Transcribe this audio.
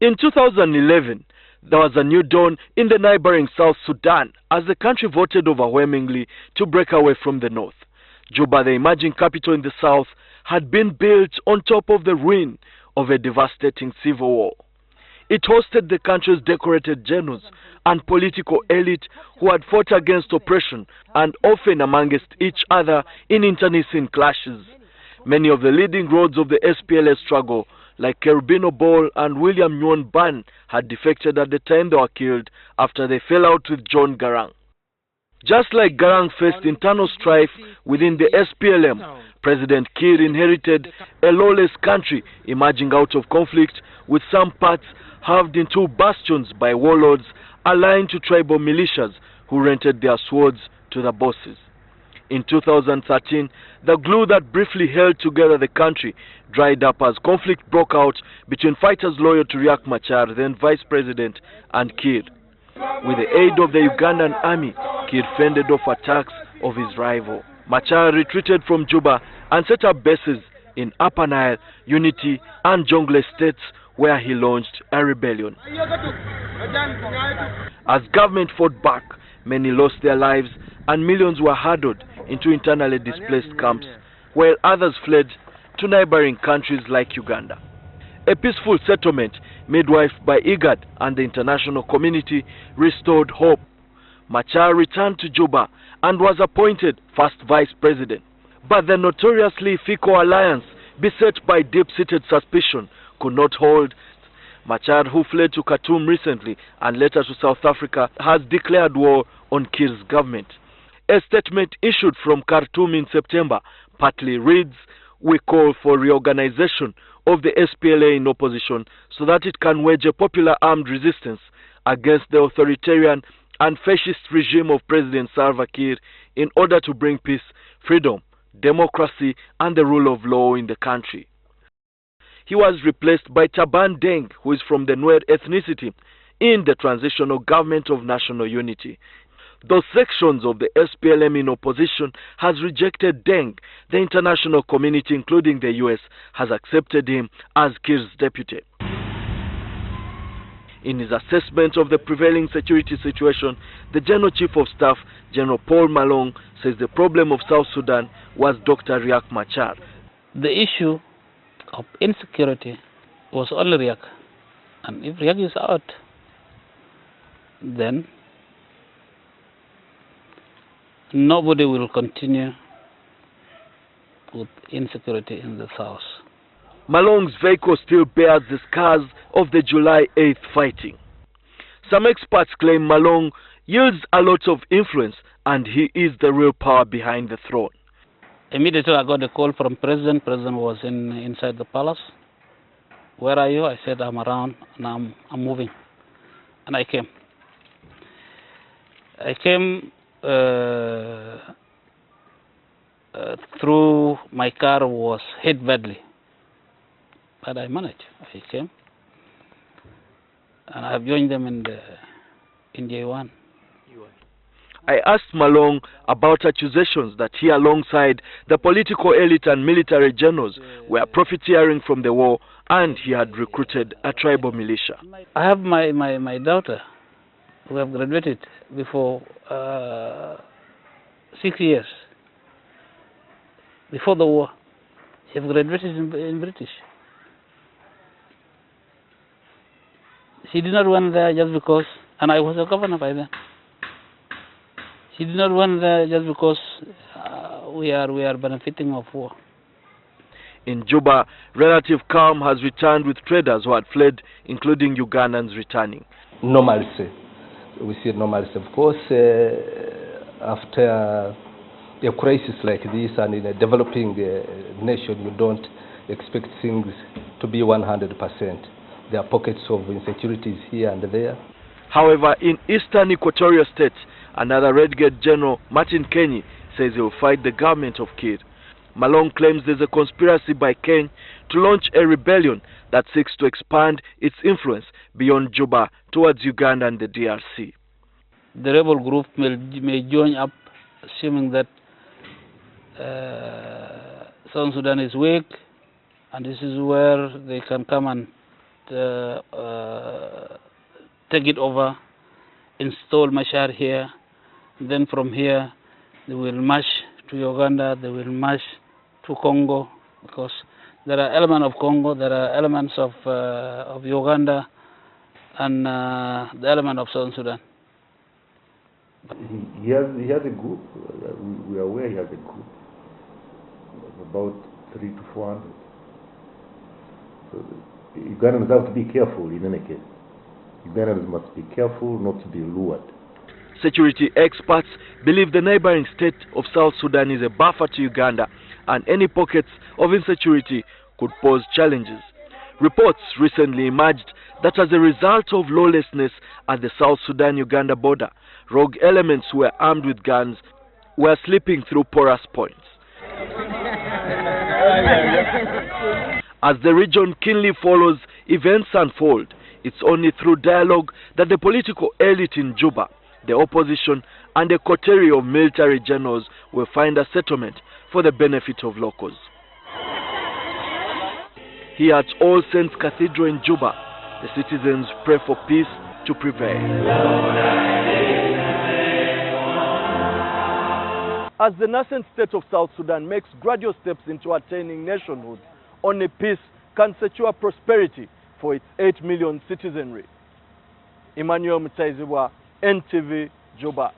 In 2011, there was a new dawn in the neighbouring South Sudan as the country voted overwhelmingly to break away from the north. Juba, the emerging capital in the south, had been built on top of the ruin of a devastating civil war. It hosted the country's decorated generals and political elite who had fought against oppression and often amongst each other in internecine clashes. Many of the leading roads of the SPLA struggle, like Kerubino Ball and William Nguyen Ban, had defected at the time they were killed after they fell out with John Garang. Just like Garang faced internal strife within the SPLM, President Kiir inherited a lawless country emerging out of conflict, with some parts halved into bastions by warlords aligned to tribal militias who rented their swords to the bosses. In 2013, the glue that briefly held together the country dried up as conflict broke out between fighters loyal to Riek Machar, then Vice President, and Kiir. With the aid of the Ugandan army, Kiir fended off attacks of his rival. Machar retreated from Juba and set up bases in Upper Nile, Unity, and Jonglei states, where he launched a rebellion. As government fought back, many lost their lives and millions were herded into internally displaced camps, while others fled to neighboring countries like Uganda. A peaceful settlement, midwifed by IGAD and the international community, restored hope. Machar returned to Juba and was appointed first vice president. But the notoriously fickle alliance, beset by deep-seated suspicion, could not hold. Machar, who fled to Khartoum recently and later to South Africa, has declared war on Kiir's government. A statement issued from Khartoum in September partly reads, "We call for reorganization of the SPLA in opposition so that it can wage a popular armed resistance against the authoritarian and fascist regime of President Salva Kiir in order to bring peace, freedom, democracy, and the rule of law in the country." He was replaced by Taban Deng, who is from the Nuer ethnicity, in the transitional government of national unity. Those sections of the SPLM in opposition has rejected Deng. The international community, including the US, has accepted him as Kiir's deputy. In his assessment of the prevailing security situation, the General Chief of Staff, General Paul Malong, says the problem of South Sudan was Dr. Riek Machar. The issue of insecurity was only Riek. And if Riek is out, then nobody will continue with insecurity in the south. Malong's vehicle still bears the scars of the July 8th fighting. Some experts claim Malong yields a lot of influence and he is the real power behind the throne. Immediately I got a call from President. President was inside the palace. "Where are you?" I said, "I'm around and I'm moving." And I came. Through my car was hit badly, but I managed. I came, and I have joined them in J1. I asked Malong about accusations that he, alongside the political elite and military generals, were profiteering from the war, and he had recruited a tribal militia. I have my daughter, who have graduated before 6 years. Before the war, she have graduated in British. She did not went there just because, and I was a governor by then. She did not went there just because we are benefiting of war. In Juba, relative calm has returned with traders who had fled, including Ugandans returning. Normalcy. We see normalcy. Of course, after a crisis like this and in a developing nation, you don't expect things to be 100%. There are pockets of insecurities here and there. However, in eastern Equatorial States, another Redgate General, Martin Kenyi, says he will fight the government of Kiir. Malong claims there's a conspiracy by Kenya to launch a rebellion that seeks to expand its influence beyond Juba towards Uganda and the DRC. The rebel group may join up, assuming that South Sudan is weak, and this is where they can come and take it over, install Machar here. Then from here, they will march to Uganda, they will march to Congo, because there are elements of Congo, there are elements of Uganda, and the element of South Sudan. He has a group. We are aware he has a group of about 300 to 400. So Ugandans have to be careful in any case. Ugandans must be careful not to be lured. Security experts believe the neighboring state of South Sudan is a buffer to Uganda, and any pockets of insecurity could pose challenges. Reports recently emerged that as a result of lawlessness at the South Sudan-Uganda border, rogue elements who were armed with guns were slipping through porous points. As the region keenly follows events unfold, it's only through dialogue that the political elite in Juba, the opposition, and a coterie of military generals will find a settlement for the benefit of locals. Here at All Saints Cathedral in Juba, the citizens pray for peace to prevail. As the nascent state of South Sudan makes gradual steps into attaining nationhood, only peace can secure prosperity for its 8 million citizenry. Emmanuel Mutaizibwa, NTV, Juba.